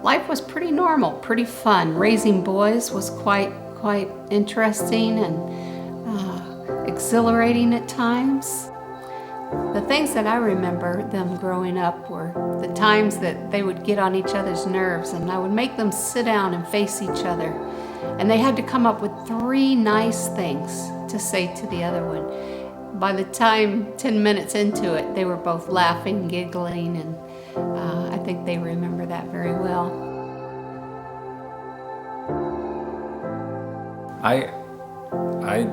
life was pretty normal, pretty fun. Raising boys was quite interesting and exhilarating at times. The things that I remember them growing up were the times that they would get on each other's nerves, and I would make them sit down and face each other. And they had to come up with 3 nice things to say to the other one. By the time 10 minutes into it, they were both laughing, giggling, and I think they remember that very well. I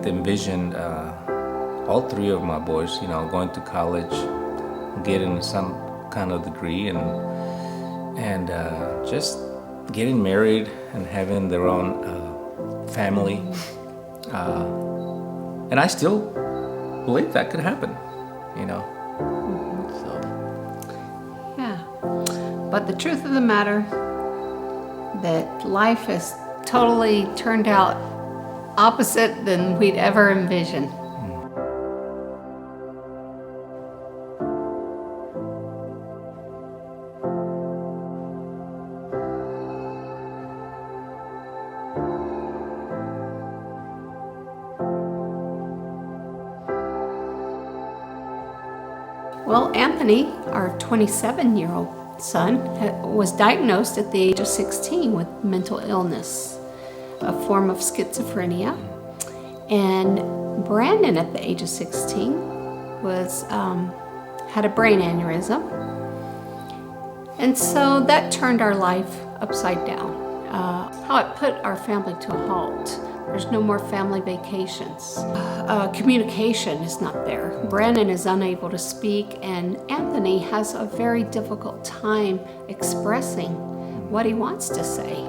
envisioned all 3 of my boys, going to college, getting some kind of degree, and just getting married and having their own family. And I still believe that could happen, So. Yeah, but the truth of the matter, that life has totally turned out opposite than we'd ever envisioned. Well, Anthony, our 27-year-old son, was diagnosed at the age of 16 with mental illness, a form of schizophrenia. And Brandon, at the age of 16, had a brain aneurysm. And so that turned our life upside down. How it put our family to a halt. There's no more family vacations. Communication is not there. Brandon is unable to speak, and Anthony has a very difficult time expressing what he wants to say.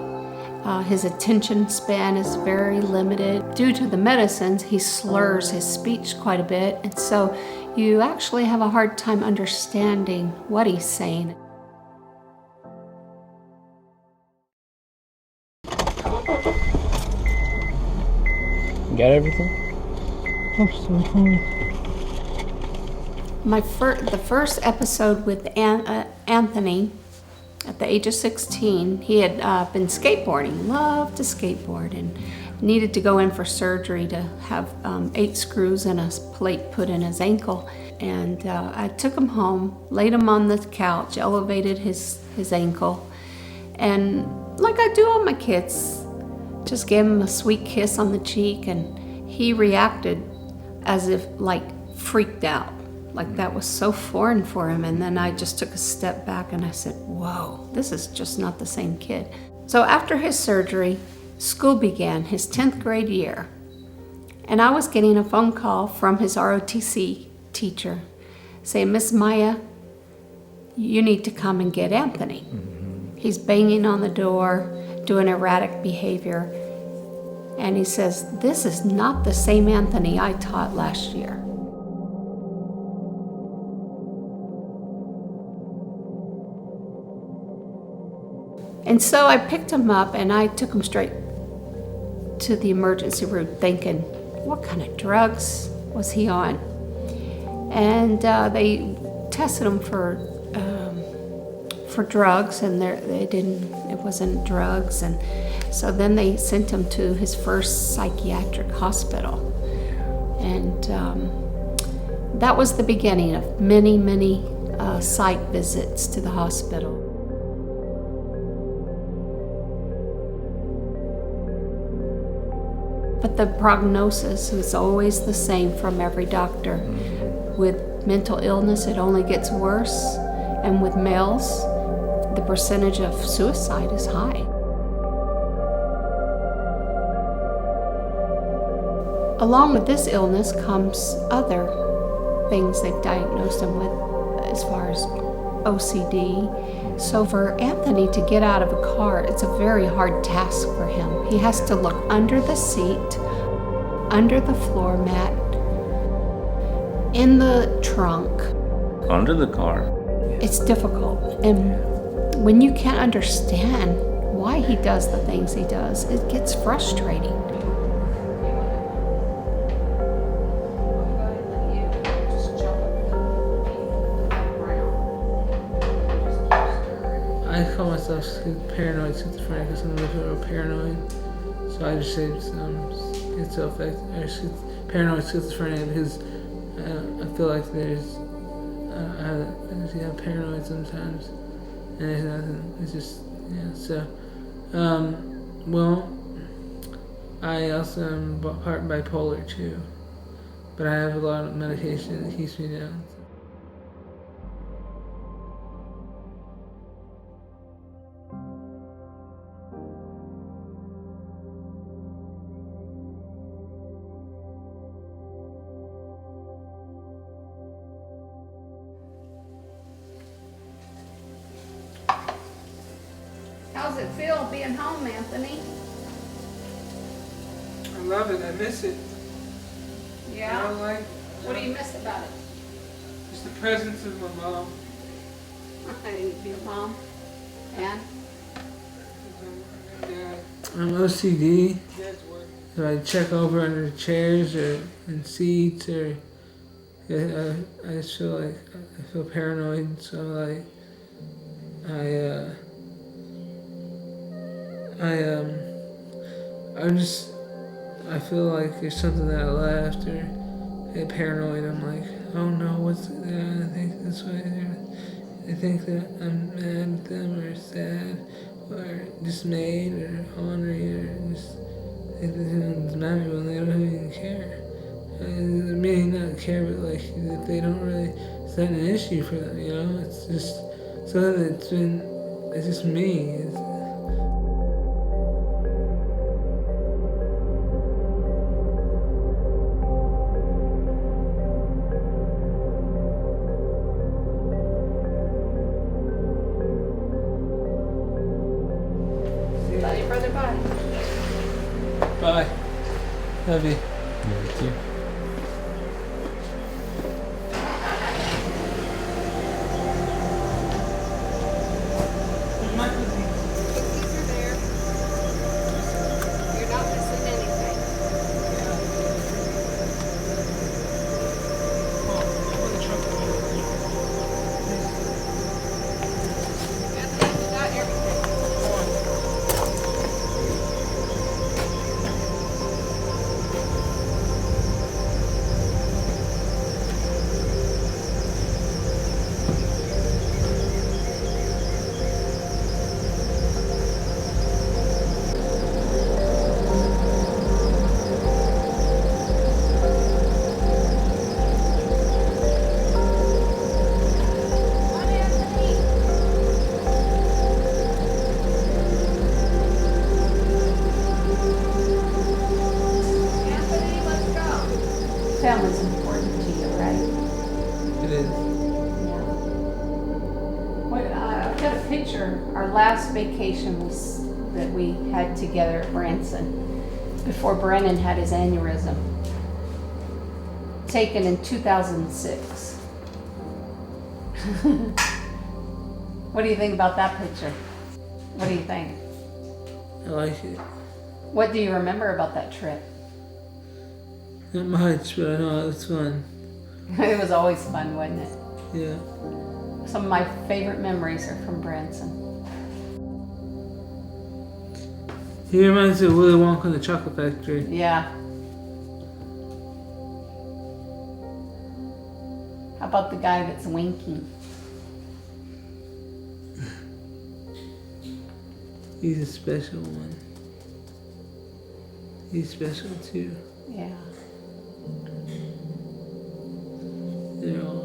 His attention span is very limited. Due to the medicines, he slurs his speech quite a bit, and so you actually have a hard time understanding what he's saying. Got everything? I'm so hungry. The first episode with Anthony, at the age of 16, he had been skateboarding, loved to skateboard, and needed to go in for surgery to have 8 screws and a plate put in his ankle. And I took him home, laid him on the couch, elevated his ankle, and like I do all my kids, just gave him a sweet kiss on the cheek, and he reacted as if freaked out, like that was so foreign for him. And then I just took a step back and I said, whoa, this is just not the same kid. So after his surgery, school began, his 10th grade year, and I was getting a phone call from his ROTC teacher saying, Miss Maya, you need to come and get Anthony. He's banging on the door, doing erratic behavior. And he says, this is not the same Anthony I taught last year. And so I picked him up and I took him straight to the emergency room thinking, what kind of drugs was he on? And they tested him for drugs, and it wasn't drugs. And so then they sent him to his first psychiatric hospital. And that was the beginning of many psych visits to the hospital. But the prognosis was always the same from every doctor. With mental illness, it only gets worse. And with males, the percentage of suicide is high. Along with this illness comes other things they've diagnosed him with, as far as OCD. So for Anthony to get out of a car, it's a very hard task for him. He has to look under the seat, under the floor mat, in the trunk. Under the car. It's difficult. And when you can't understand why he does the things he does, it gets frustrating. I have a myself paranoid schizophrenic because I'm a little paranoid. So I just say paranoid schizophrenia because I feel like there's paranoid sometimes, and there's nothing. It's just So, well, I also am part bipolar too, but I have a lot of medication that keeps me down. How's it feel being home, Anthony? I love it. I miss it. Yeah? I like. What do you miss about it? Just the presence of my mom. Your mom? And? I'm OCD. So I check over under chairs or in seats or I just feel like I feel paranoid. So like I feel like there's something that I left or I get paranoid. I'm like, oh no, what's I think this way. They think that I'm mad at them or sad or dismayed or ornery or just think that someone's mad at me when they don't even care. Meaning not care, but like that they don't really, it's not an issue for them, you know? It's just something it's just me. Tell your brother bye. Bye. Love you. Me too. You're not missing anything. Anthony, you got everything. Come on, Anthony. Anthony, let's go. Family's important to you, right? It is. Yeah. I've got a picture, our last vacation that we had together at Branson, before Brennan had his aneurysm, taken in 2006. What do you think about that picture? What do you think? I like it. What do you remember about that trip? Not much, but I know it was fun. It was always fun, wasn't it? Yeah. Some of my favorite memories are from Branson. He reminds me of Willy Wonka and the Chocolate Factory. Yeah. How about the guy that's winking? He's a special one. He's special too. Yeah. They're all